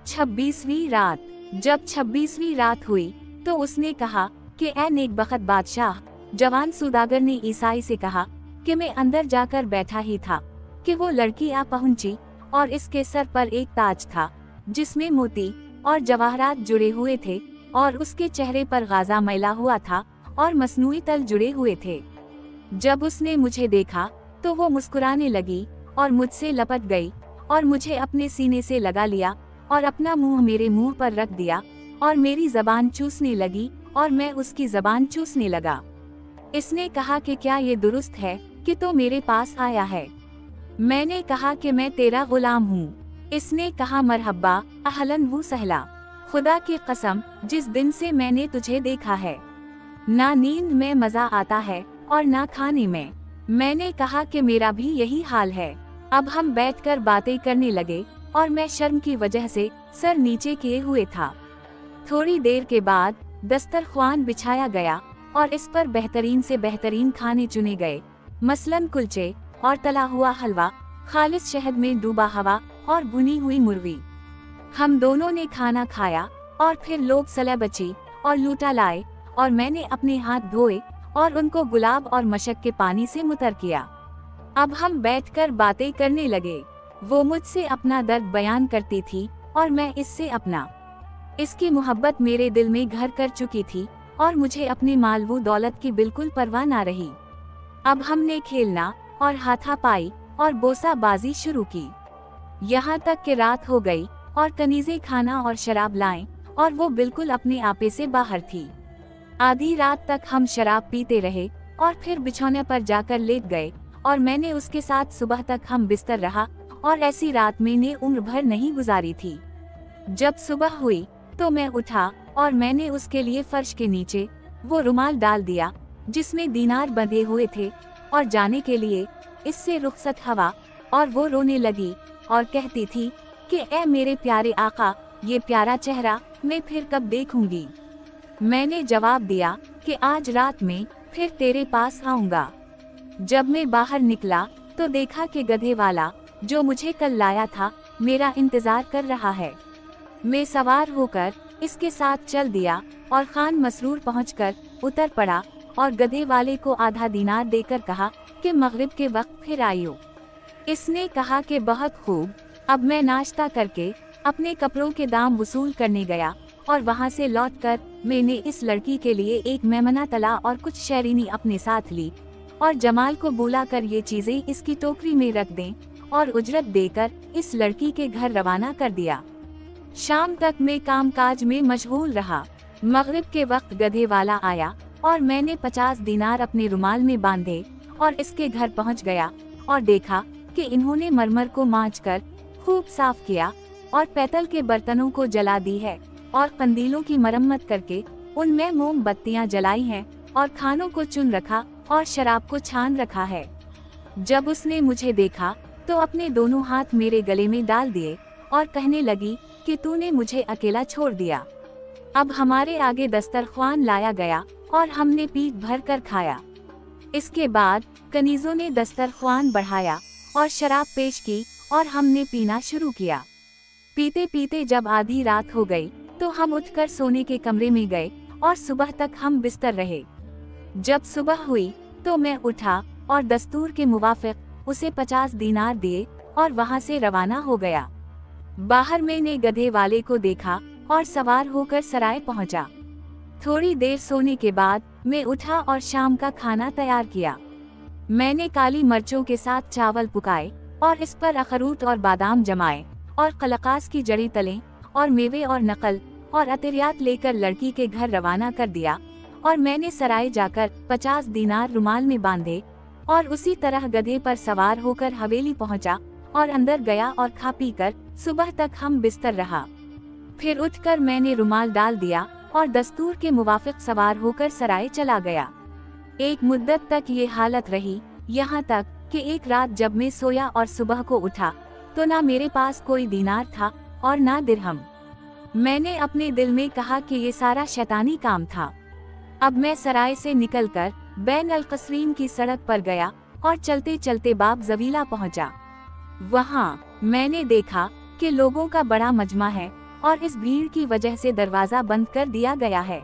26वीं रात। जब 26वीं रात हुई तो उसने कहा कि ऐ नेकबख्त बादशाह। जवान सौदागर ने ईसाई से कहा कि मैं अंदर जाकर बैठा ही था कि वो लड़की आ पहुंची और इसके सर पर एक ताज था जिसमें मोती और जवाहरात जुड़े हुए थे और उसके चेहरे पर गाजा मैला हुआ था और मसनूई तल जुड़े हुए थे। जब उसने मुझे देखा तो वो मुस्कुराने लगी और मुझसे लपट गई और मुझे अपने सीने से लगा लिया और अपना मुंह मेरे मुंह पर रख दिया और मेरी जबान चूसने लगी और मैं उसकी जबान चूसने लगा। इसने कहा कि क्या ये दुरुस्त है कि तो मेरे पास आया है? मैंने कहा कि मैं तेरा गुलाम हूँ। इसने कहा मरहब्बा अहलन वो सहला। खुदा की कसम जिस दिन से मैंने तुझे देखा है ना नींद में मजा आता है और ना खाने में। मैंने कहा कि मेरा भी यही हाल है। अब हम बैठकर बातें करने लगे और मैं शर्म की वजह से सर नीचे किए हुए था। थोड़ी देर के बाद दस्तरख्वान बिछाया गया और इस पर बेहतरीन से बेहतरीन खाने चुने गए, मसलन कुलचे और तला हुआ हलवा, खालिस शहद में डूबा हवा और भुनी हुई मुर्गी। हम दोनों ने खाना खाया और फिर लोग सले बची और लूटा लाए और मैंने अपने हाथ धोए और उनको गुलाब और मशक के पानी से मुतर किया। अब हम बैठकर बातें करने लगे। वो मुझसे अपना दर्द बयान करती थी और मैं इससे अपना। इसकी मोहब्बत मेरे दिल में घर कर चुकी थी और मुझे अपने माल व दौलत की बिल्कुल परवाह ना रही। अब हमने खेलना और हाथापाई और बोसाबाजी शुरू की। यहाँ तक कि रात हो गई और कनीज़े खाना और शराब लाएं और वो बिल्कुल अपने आपे से बाहर थी। आधी रात तक हम शराब पीते रहे और फिर बिछौने पर जाकर लेट गए और मैंने उसके साथ सुबह तक हम बिस्तर रहा और ऐसी रात मैंने उम्र भर नहीं गुजारी थी। जब सुबह हुई तो मैं उठा और मैंने उसके लिए फर्श के नीचे वो रुमाल डाल दिया जिसमें दीनार बंधे हुए थे और जाने के लिए इससे रुखसत हवा। और वो रोने लगी और कहती थी कि ए मेरे प्यारे आका, ये प्यारा चेहरा मैं फिर कब देखूंगी। मैंने जवाब दिया कि आज रात में फिर तेरे पास आऊंगा। जब मैं बाहर निकला तो देखा कि गधे वाला जो मुझे कल लाया था मेरा इंतजार कर रहा है। मैं सवार होकर इसके साथ चल दिया और खान मसरूर पहुंचकर उतर पड़ा और गधे वाले को आधा दीनार देकर कहा कि मगरिब के वक्त फिर आइयो। इसने कहा कि बहुत खूब। अब मैं नाश्ता करके अपने कपड़ों के दाम वसूल करने गया और वहां से लौटकर मैंने इस लड़की के लिए एक मेमना तला और कुछ शैरीनी अपने साथ ली और जमाल को बुलाकर ये चीजें इसकी टोकरी में रख दें और उजरत देकर इस लड़की के घर रवाना कर दिया। शाम तक मैं कामकाज में मशगूल रहा। मगरिब के वक्त गधे वाला आया और मैंने 50 दीनार अपने रुमाल में बांधे और इसके घर पहुंच गया और देखा कि इन्होंने मरमर को मांझकर खूब साफ किया और पैतल के बर्तनों को जला दी है और कंदीलों की मरम्मत करके उनमें मोमबत्तियां जलाई हैं और खानों को चुन रखा और शराब को छान रखा है। जब उसने मुझे देखा तो अपने दोनों हाथ मेरे गले में डाल दिए और कहने लगी कि तूने मुझे अकेला छोड़ दिया। अब हमारे आगे दस्तरख्वान लाया गया और हमने पीट भर कर खाया। इसके बाद कनीजों ने दस्तरख्वान बढ़ाया और शराब पेश की और हमने पीना शुरू किया। पीते पीते जब आधी रात हो गई तो हम उठकर सोने के कमरे में गए और सुबह तक हम बिस्तर रहे। जब सुबह हुई तो मैं उठा और दस्तूर के मुवाफिक उसे 50 दीनार दिए और वहां से रवाना हो गया। बाहर मैंने गधे वाले को देखा और सवार होकर सराय पहुंचा। थोड़ी देर सोने के बाद मैं उठा और शाम का खाना तैयार किया। मैंने काली मिर्चों के साथ चावल पकाए और इस पर अखरूट और बादाम जमाए और कलकास की जड़ी तलें और मेवे और नकल और अतिरियात लेकर लड़की के घर रवाना कर दिया। और मैंने सराय जाकर 50 दीनार रुमाल में बांधे और उसी तरह गधे पर सवार होकर हवेली पहुंचा और अंदर गया और खा पी कर सुबह तक हम बिस्तर रहा। फिर उठकर मैंने रुमाल डाल दिया और दस्तूर के मुवाफिक सवार होकर सराय चला गया। एक मुद्दत तक ये हालत रही, यहाँ तक कि एक रात जब मैं सोया और सुबह को उठा तो ना मेरे पास कोई दीनार था और ना दिरहम। मैंने अपने दिल में कहा कि ये सारा शैतानी काम था। अब मैं सराय से निकलकर बैन अल कस्रीन की सड़क पर गया और चलते चलते बाब जवीला पहुंचा। वहां मैंने देखा कि लोगों का बड़ा मजमा है और इस भीड़ की वजह से दरवाजा बंद कर दिया गया है।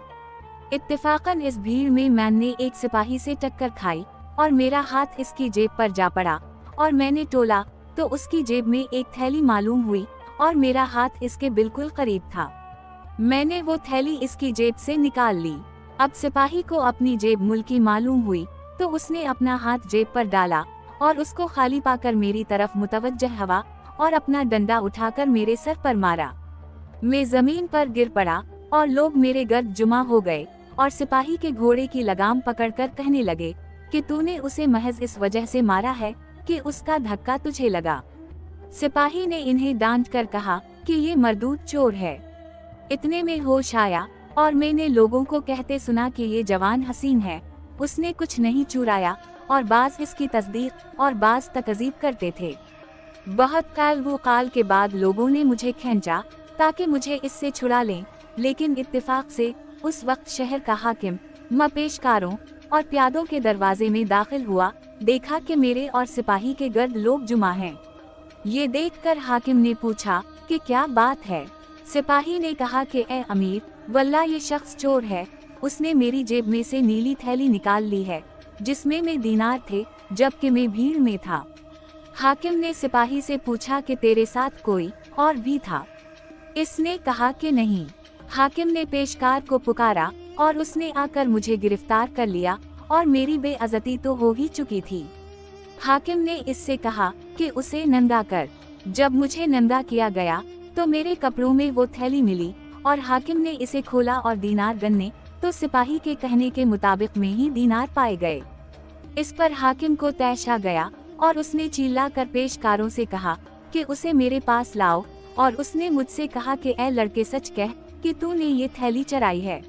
इत्तेफाकन इस भीड़ में मैंने एक सिपाही से टक्कर खाई और मेरा हाथ इसकी जेब पर जा पड़ा और मैंने टोला तो उसकी जेब में एक थैली मालूम हुई और मेरा हाथ इसके बिल्कुल करीब था। मैंने वो थैली इसकी जेब से निकाल ली। अब सिपाही को अपनी जेब मुल्की मालूम हुई तो उसने अपना हाथ जेब पर डाला और उसको खाली पाकर मेरी तरफ मुतवज्जह हुआ और अपना डंडा उठाकर मेरे सर पर मारा। मैं जमीन पर गिर पड़ा और लोग मेरे गर्द जुमा हो गए और सिपाही के घोड़े की लगाम पकड़कर कहने लगे कि तूने उसे महज इस वजह से मारा है कि उसका धक्का तुझे लगा। सिपाही ने इन्हें डांट कर कहा कि ये मरदूद चोर है। इतने में होश आया और मैंने लोगों को कहते सुना कि ये जवान हसीन है, उसने कुछ नहीं चुराया, और बाज इसकी तस्दीक और बाज तकजीब करते थे। बहुत काल वो काल के बाद लोगों ने मुझे खींचा ताकि मुझे इससे छुड़ा लें, लेकिन इत्तेफाक से उस वक्त शहर का हाकिम पेशकारों और प्यादों के दरवाजे में दाखिल हुआ, देखा कि मेरे और सिपाही के गर्द लोग जुमा हैं। ये देखकर हाकिम ने पूछा कि क्या बात है। सिपाही ने कहा कि ए अमीर, वल्लाह ये शख्स चोर है, उसने मेरी जेब में से नीली थैली निकाल ली है जिसमें में दीनार थे, जबकि मैं भीड़ में था। हाकिम ने सिपाही से पूछा कि तेरे साथ कोई और भी था? इसने कहा कि नहीं। हाकिम ने पेशकार को पुकारा और उसने आकर मुझे गिरफ्तार कर लिया और मेरी बेइज्जती तो हो ही चुकी थी। हाकिम ने इससे कहा कि उसे नंगा कर। जब मुझे नंगा किया गया तो मेरे कपड़ों में वो थैली मिली और हाकिम ने इसे खोला और दीनार गन्ने तो सिपाही के कहने के मुताबिक में ही दीनार पाए गए। इस पर हाकिम को तैश आ गया और उसने चिल्ला कर पेशकारों से कहा कि उसे मेरे पास लाओ, और उसने मुझसे कहा कि ए लड़के, सच कह कि तूने ये थैली चराई है।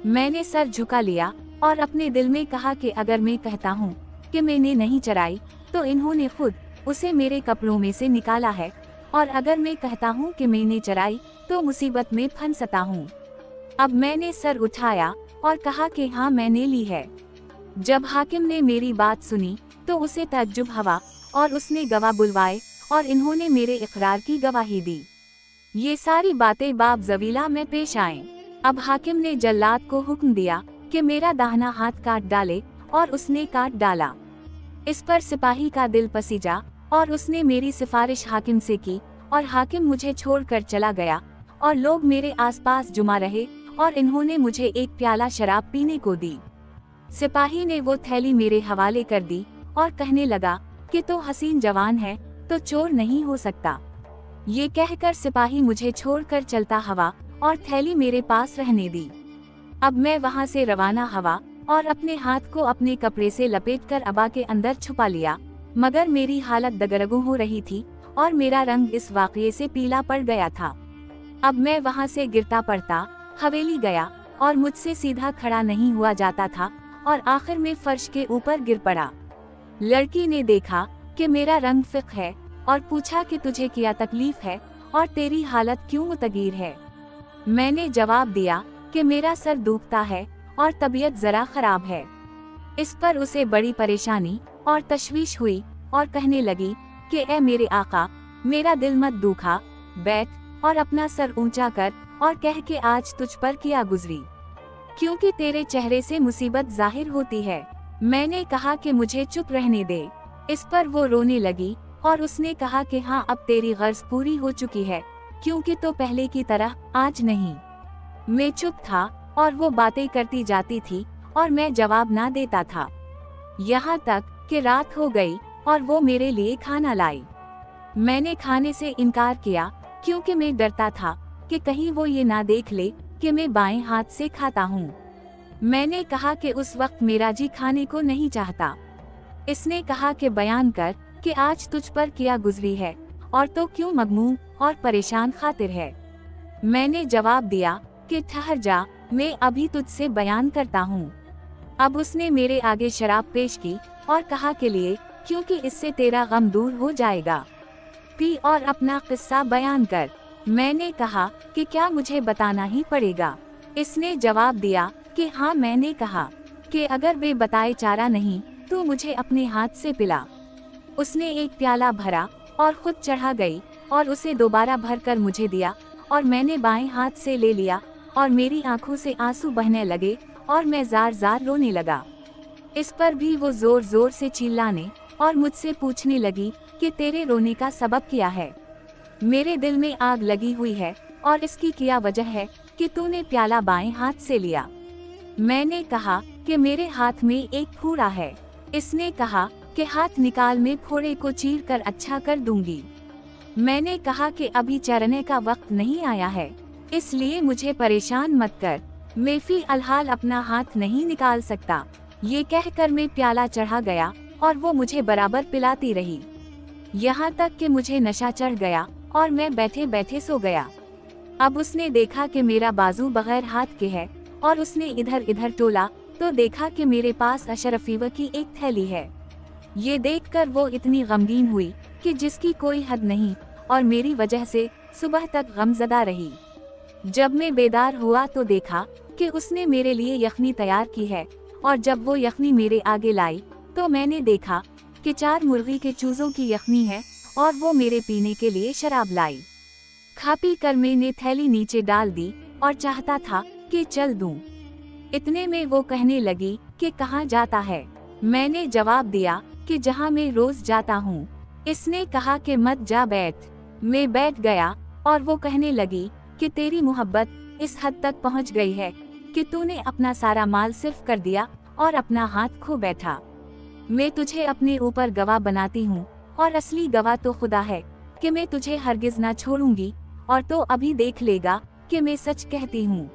मैंने सर झुका लिया और अपने दिल में कहा कि अगर मैं कहता हूँ कि मैंने नहीं चराई तो इन्होंने खुद उसे मेरे कपड़ों में से निकाला है, और अगर मैं कहता हूँ कि मैंने चराई तो मुसीबत में फंसता हूँ। अब मैंने सर उठाया और कहा कि हाँ, मैंने ली है। जब हाकिम ने मेरी बात सुनी तो उसे तअज्जुब हुआ और उसने गवाह बुलवाए और इन्होंने मेरे इकरार की गवाही दी। ये सारी बातें बाब जवीला में पेश आएं। अब हाकिम ने जल्लाद को हुक्म दिया कि मेरा दाहिना हाथ काट डाले, और उसने काट डाला। इस पर सिपाही का दिल पसीजा और उसने मेरी सिफारिश हाकिम से की और हाकिम मुझे छोड़कर चला गया और लोग मेरे आसपास जुमा रहे और इन्होंने मुझे एक प्याला शराब पीने को दी। सिपाही ने वो थैली मेरे हवाले कर दी और कहने लगा कि तो हसीन जवान है तो चोर नहीं हो सकता। ये कहकर सिपाही मुझे छोड़कर चलता हुआ और थैली मेरे पास रहने दी। अब मैं वहाँ से रवाना हुआ और अपने हाथ को अपने कपड़े से लपेटकर अबा के अंदर छुपा लिया, मगर मेरी हालत दगरगू हो रही थी और मेरा रंग इस वाक़ये से पीला पड़ गया था। अब मैं वहाँ से गिरता पड़ता हवेली गया और मुझसे सीधा खड़ा नहीं हुआ जाता था और आखिर में फर्श के ऊपर गिर पड़ा। लड़की ने देखा कि मेरा रंग फिक है और पूछा कि तुझे क्या तकलीफ है और तेरी हालत क्यों मुतगीर है। मैंने जवाब दिया कि मेरा सर दुखता है और तबीयत जरा खराब है। इस पर उसे बड़ी परेशानी और तशवीश हुई और कहने लगी कि ए मेरे आका, मेरा दिल मत दुखा, बैठ और अपना सर ऊंचा कर और कह के आज तुझ पर क्या गुजरी, क्योंकि तेरे चेहरे से मुसीबत जाहिर होती है। मैंने कहा कि मुझे चुप रहने दे। इस पर वो रोने लगी और उसने कहा कि हाँ, अब तेरी गर्ज पूरी हो चुकी है, क्योंकि तो पहले की तरह आज नहीं। मैं चुप था और वो बातें करती जाती थी और मैं जवाब ना देता था, यहाँ तक कि रात हो गई और वो मेरे लिए खाना लाई। मैंने खाने से इनकार किया क्योंकि मैं डरता था कि कहीं वो ये ना देख ले कि मैं बाएं हाथ से खाता हूँ। मैंने कहा कि उस वक्त मेरा जी खाने को नहीं चाहता। इसने कहा कि बयान कर कि आज तुझ पर क्या गुजरी है और तो क्यों मगमूम और परेशान खातिर है। मैंने जवाब दिया कि ठहर जा, मैं अभी तुझसे बयान करता हूँ। अब उसने मेरे आगे शराब पेश की और कहा के लिए, क्योंकि इससे तेरा गम दूर हो जाएगा, पी और अपना किस्सा बयान कर। मैंने कहा कि क्या मुझे बताना ही पड़ेगा। इसने जवाब दिया कि हाँ। मैंने कहा कि अगर वे बताए चारा नहीं तो मुझे अपने हाथ से पिला। उसने एक प्याला भरा और खुद चढ़ा गई और उसे दोबारा भरकर मुझे दिया और मैंने बाएं हाथ से ले लिया और मेरी आंखों से आंसू बहने लगे और मैं जार जार रोने लगा। इस पर भी वो जोर जोर से चिल्लाने और मुझसे पूछने लगी कि तेरे रोने का सबब क्या है। मेरे दिल में आग लगी हुई है और इसकी क्या वजह है कि तूने प्याला बाएं हाथ से लिया। मैंने कहा कि मेरे हाथ में एक फोड़ा है। इसने कहा कि हाथ निकाल, मैं फोड़े को चीर कर अच्छा कर दूंगी। मैंने कहा कि अभी चरने का वक्त नहीं आया है, इसलिए मुझे परेशान मत कर, मैं फिलहाल अपना हाथ नहीं निकाल सकता। ये कहकर मैं प्याला चढ़ा गया और वो मुझे बराबर पिलाती रही, यहाँ तक कि मुझे नशा चढ़ गया और मैं बैठे बैठे सो गया। अब उसने देखा कि मेरा बाजू बगैर हाथ के है और उसने इधर इधर टोला तो देखा कि मेरे पास अशरफीवा की एक थैली है। ये देखकर वो इतनी गमगीन हुई कि जिसकी कोई हद नहीं और मेरी वजह से सुबह तक गमज़दा रही। जब मैं बेदार हुआ तो देखा कि उसने मेरे लिए यखनी तैयार की है और जब वो यखनी मेरे आगे लाई तो मैंने देखा कि 4 मुर्गी के चूजों की यखनी है और वो मेरे पीने के लिए शराब लाई। खा पी कर मैंने थैली नीचे डाल दी और चाहता था कि चल दूं। इतने में वो कहने लगी कि कहाँ जाता है। मैंने जवाब दिया कि जहाँ मैं रोज जाता हूँ। इसने कहा कि मत जा, बैठ। मैं बैठ गया और वो कहने लगी कि तेरी मोहब्बत इस हद तक पहुँच गई है कि तूने अपना सारा माल सिर्फ कर दिया और अपना हाथ खो बैठा। मैं तुझे अपने ऊपर गवाह बनाती हूँ और असली गवाह तो खुदा है कि मैं तुझे हरगिज ना छोड़ूंगी और तो अभी देख लेगा कि मैं सच कहती हूँ।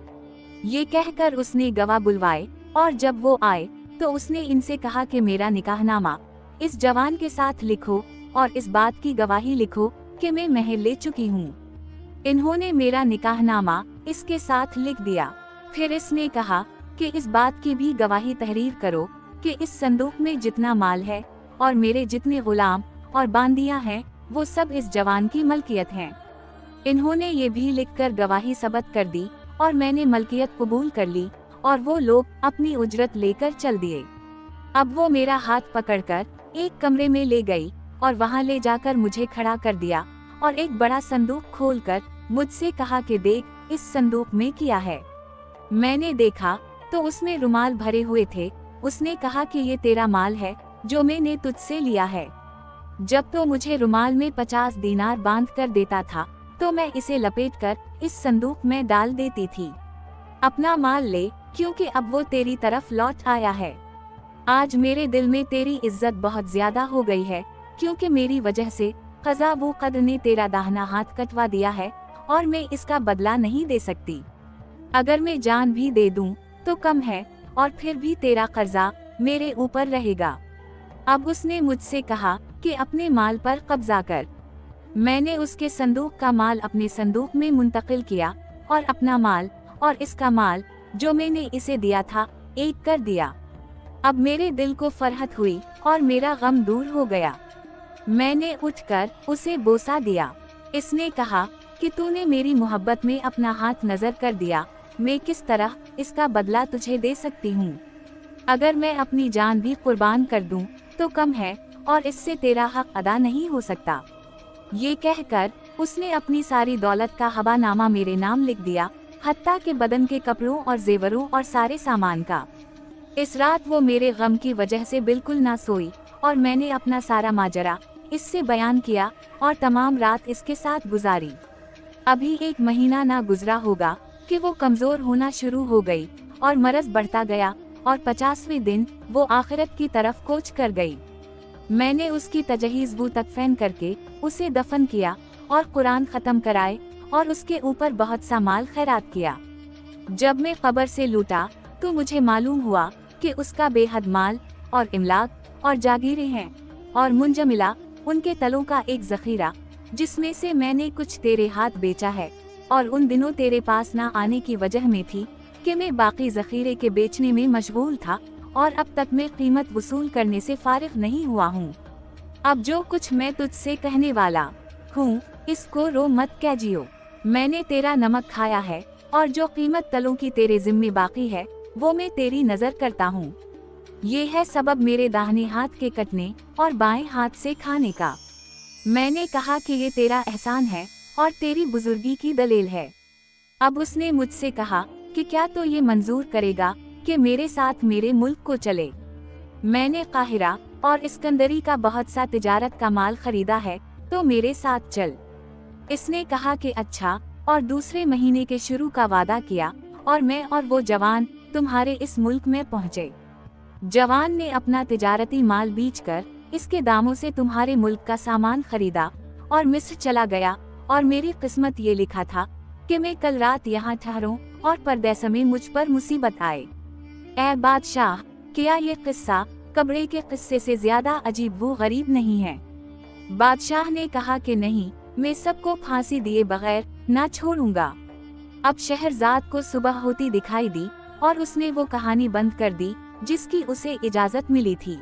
ये कहकर उसने गवाह बुलवाए और जब वो आए तो उसने इनसे कहा कि मेरा निकाहनामा इस जवान के साथ लिखो और इस बात की गवाही लिखो कि मैं महर ले चुकी हूँ। इन्होंने मेरा निकाहनामा इसके साथ लिख दिया। फिर इसने कहा कि इस बात की भी गवाही तहरीर करो कि इस संदूक में जितना माल है और मेरे जितने गुलाम और बांदियां हैं वो सब इस जवान की मलकियत हैं। इन्होंने ये भी लिखकर गवाही सबत कर दी और मैंने मलकियत कबूल कर ली और वो लोग अपनी उजरत लेकर चल दिए। अब वो मेरा हाथ पकड़कर एक कमरे में ले गई और वहाँ ले जाकर मुझे खड़ा कर दिया और एक बड़ा संदूक खोलकर मुझसे कहा कि देख इस संदूक में क्या है। मैंने देखा तो उसमें रुमाल भरे हुए थे। उसने कहा कि ये तेरा माल है जो मैंने तुझसे लिया है। जब तो मुझे रुमाल में 50 दीनार बांध कर देता था तो मैं इसे लपेटकर इस संदूक में डाल देती थी। अपना माल ले, क्योंकि अब वो तेरी तरफ लौट आया है। आज मेरे दिल में तेरी इज्जत बहुत ज्यादा हो गई है, क्योंकि मेरी वजह से क़ज़ा वो क़द्र ने तेरा दाहिना हाथ कटवा दिया है और मैं इसका बदला नहीं दे सकती। अगर मैं जान भी दे दूं तो कम है और फिर भी तेरा कर्जा मेरे ऊपर रहेगा। अब उसने मुझसे कहा कि अपने माल पर कब्जा कर। मैंने उसके संदूक का माल अपने संदूक में मुंतकिल किया और अपना माल और इसका माल जो मैंने इसे दिया था एक कर दिया। अब मेरे दिल को फरहत हुई और मेरा गम दूर हो गया। मैंने उठकर उसे बोसा दिया। इसने कहा कि तूने मेरी मोहब्बत में अपना हाथ नजर कर दिया, मैं किस तरह इसका बदला तुझे दे सकती हूँ। अगर मैं अपनी जान भी कुर्बान कर दूं तो कम है और इससे तेरा हक अदा नहीं हो सकता। ये कहकर उसने अपनी सारी दौलत का हवानामा मेरे नाम लिख दिया, हत्ता के बदन के कपड़ों और जेवरों और सारे सामान का। इस रात वो मेरे गम की वजह से बिल्कुल ना सोई और मैंने अपना सारा माजरा इससे बयान किया और तमाम रात इसके साथ गुजारी। अभी 1 महीना ना गुजरा होगा कि वो कमजोर होना शुरू हो गई और मरज बढ़ता गया और 50वें दिन वो आखिरत की तरफ कोच कर गई। मैंने उसकी तजहीज़ वो तकफैन करके उसे दफन किया और कुरान ख़त्म कराए और उसके ऊपर बहुत सा माल खैरात किया। जब मैं कब्र से लूटा तो मुझे मालूम हुआ कि उसका बेहद माल और इमलाक और जागीरें हैं और मुंजमिला उनके तलों का एक ज़ख़ीरा, जिसमें से मैंने कुछ तेरे हाथ बेचा है और उन दिनों तेरे पास ना आने की वजह में थी कि मैं बाकी ज़ख़ीरे के बेचने में मशगूल था और अब तक मैं कीमत वसूल करने से फारिग नहीं हुआ हूँ। अब जो कुछ मैं तुझसे कहने वाला हूँ इसको रो मत कीजियो। मैंने तेरा नमक खाया है और जो कीमत तलों की तेरे जिम्मे बाकी है वो मैं तेरी नजर करता हूँ। ये है सबब मेरे दाहिने हाथ के कटने और बाएं हाथ से खाने का। मैंने कहा कि ये तेरा एहसान है और तेरी बुजुर्गी की दलील है। अब उसने मुझसे कहा कि क्या तो ये मंजूर करेगा कि मेरे साथ मेरे मुल्क को चले। मैंने काहिरा और इस्कंदरी का बहुत सा तिजारत का माल खरीदा है, तो मेरे साथ चल। इसने कहा कि अच्छा, और दूसरे महीने के शुरू का वादा किया और मैं और वो जवान तुम्हारे इस मुल्क में पहुँचे। जवान ने अपना तिजारती माल बेचकर इसके दामों से तुम्हारे मुल्क का सामान खरीदा और मिस्र चला गया, और मेरी किस्मत ये लिखा था कि मैं कल रात यहाँ ठहरूं और परदेस में मुझ पर मुसीबत आए। ऐ बादशाह, क्या ये किस्सा कब्रे के किस्से से ज्यादा अजीब व गरीब नहीं है? बादशाह ने कहा कि नहीं, मैं सबको फांसी दिए बगैर ना छोड़ूंगा। अब शहरजाद को सुबह होती दिखाई दी और उसने वो कहानी बंद कर दी जिसकी उसे इजाजत मिली थी।